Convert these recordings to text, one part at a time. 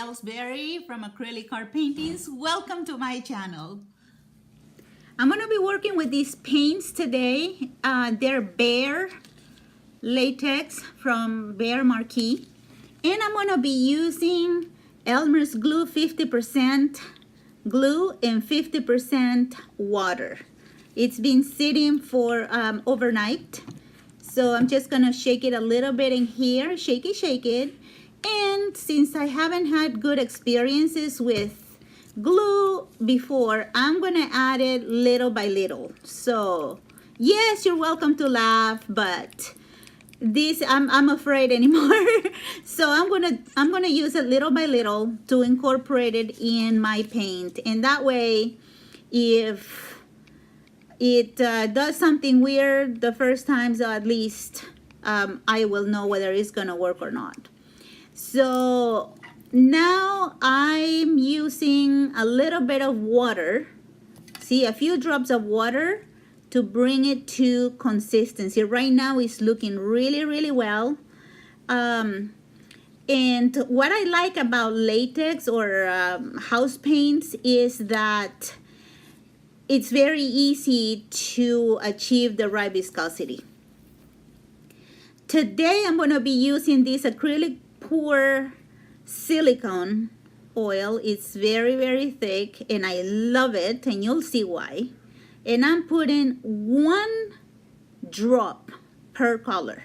Behr from Acrylic Paintings. Welcome to my channel. I'm going to be working with these paints today. They're Behr Latex from Behr Marquee. And I'm going to be using Elmer's glue, 50% glue and 50% water. It's been sitting for overnight. So I'm just going to shake it a little bit in here. Shake it. And since I haven't had good experiences with glue before, I'm going to add it little by little. So yes, you're welcome to laugh, but this I'm afraid anymore. So I'm gonna use it little by little to incorporate it in my paint, and that way if it does something weird the first time, so at least I will know whether it's gonna work or not. So now I'm using a little bit of water, see, a few drops of water to bring it to consistency. Right now it's looking really well. And what I like about latex or house paints is that it's very easy to achieve the right viscosity. Today I'm going to be using this acrylic pour silicone oil. It's very thick and I love it, and you'll see why. And I'm putting 1 drop per color.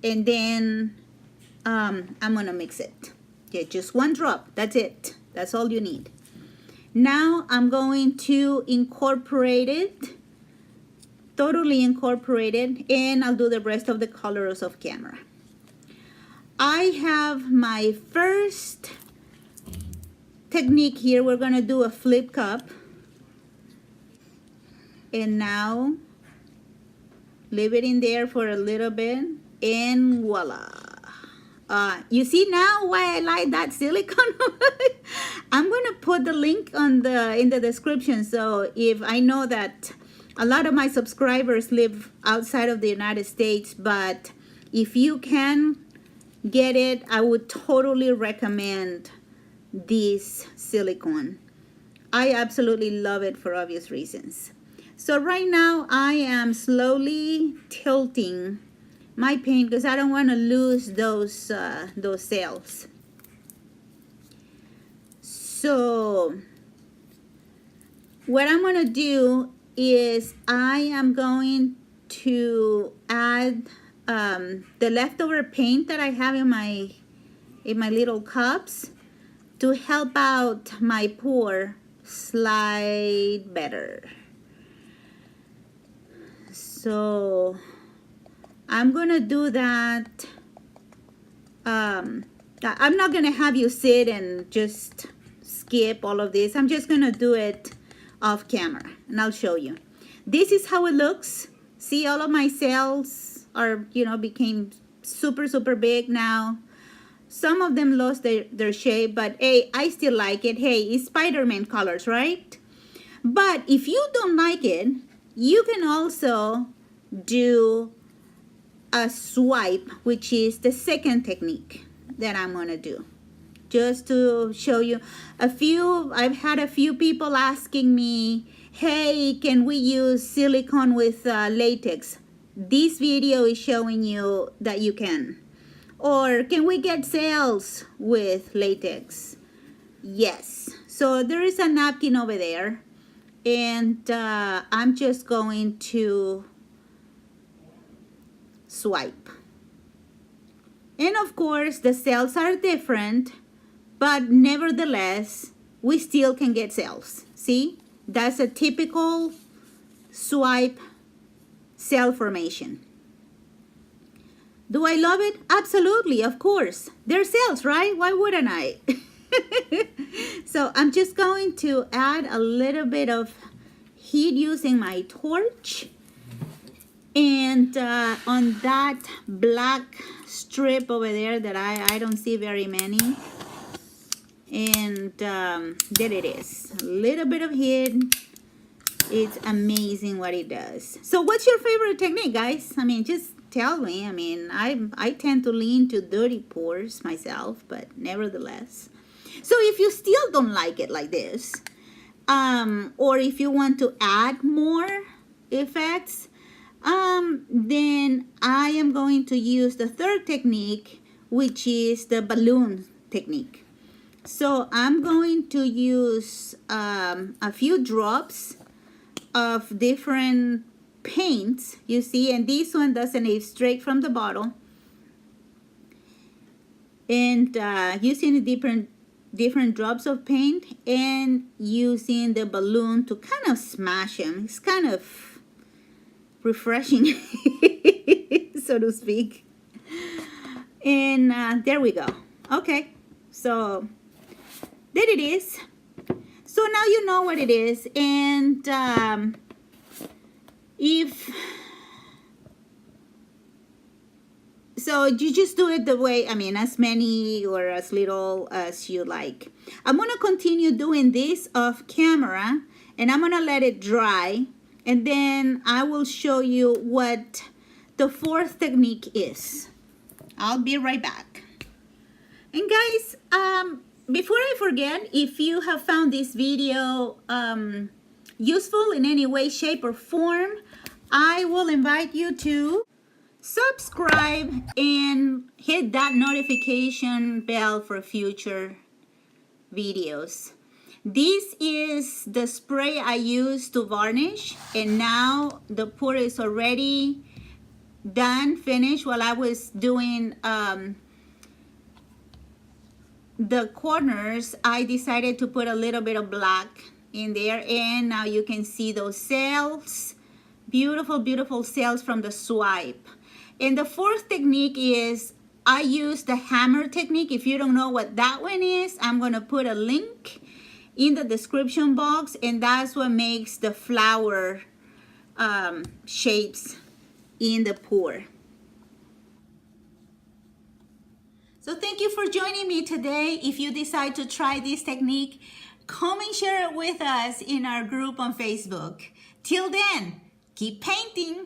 And then I'm gonna mix it. Yeah, just 1 drop, that's it. That's all you need. Now I'm going to incorporate it, totally incorporate it, and I'll do the rest of the colors off camera. I have my first technique here. We're gonna do a flip cup, and now leave it in there for a little bit, and voila. You see now why I like that silicone? I'm gonna put the link on in the description. So if I know that a lot of my subscribers live outside of the United States, but if you can get it, I would totally recommend this silicone. I absolutely love it for obvious reasons. So right now I am slowly tilting my paint because I don't want to lose those cells. So what I'm going to do is I am going to add the leftover paint that I have in my little cups to help out my pour slide better. So I'm gonna do that. I'm not gonna have you sit and just skip all of this. I'm just gonna do it off camera and I'll show you. This is how it looks. See, all of my cells are, became super big now. Some of them lost their shape, but hey, I still like it. Hey, it's Spider-Man colors, right? But if you don't like it, you can also do a swipe, which is the second technique that I'm gonna do. Just to show you I've had a few people asking me, hey, can we use silicone with latex? This video is showing you that you can. Or can we get cells with latex? Yes. So there is a napkin over there, and I'm just going to swipe. And of course the cells are different, but nevertheless we still can get cells. See, that's a typical swipe cell formation. Do I love it? Absolutely, of course. They're cells, right? Why wouldn't I? So I'm just going to add a little bit of heat using my torch. And on that black strip over there that I don't see very many. And there it is. A little bit of heat. It's amazing what it does. So what's your favorite technique, guys? I mean, just tell me. I mean, I tend to lean to dirty pours myself, but nevertheless. So if you still don't like it like this, or if you want to add more effects, then I am going to use the third technique, which is the balloon technique. So I'm going to use a few drops of different paints, you see, and this one doesn't leave straight from the bottle. And using the different drops of paint and using the balloon to kind of smash them. It's kind of refreshing, so to speak. And there we go. Okay, so there it is. So now you know what it is, and so you just do it the way, I mean, as many or as little as you like. I'm gonna continue doing this off camera, and I'm gonna let it dry, and then I will show you what the fourth technique is. I'll be right back. And guys, before I forget, if you have found this video useful in any way, shape, or form, I will invite you to subscribe and hit that notification bell for future videos. This is the spray I use to varnish, and now the pour is already done, finished. While I was doing the corners, I decided to put a little bit of black in there, and now you can see those cells, beautiful, beautiful cells from the swipe. And the fourth technique is I use the hammer technique. If you don't know what that one is, I'm going to put a link in the description box, and that's what makes the flower shapes in the pour. So thank you for joining me today. If you decide to try this technique, come and share it with us in our group on Facebook. Till then, keep painting.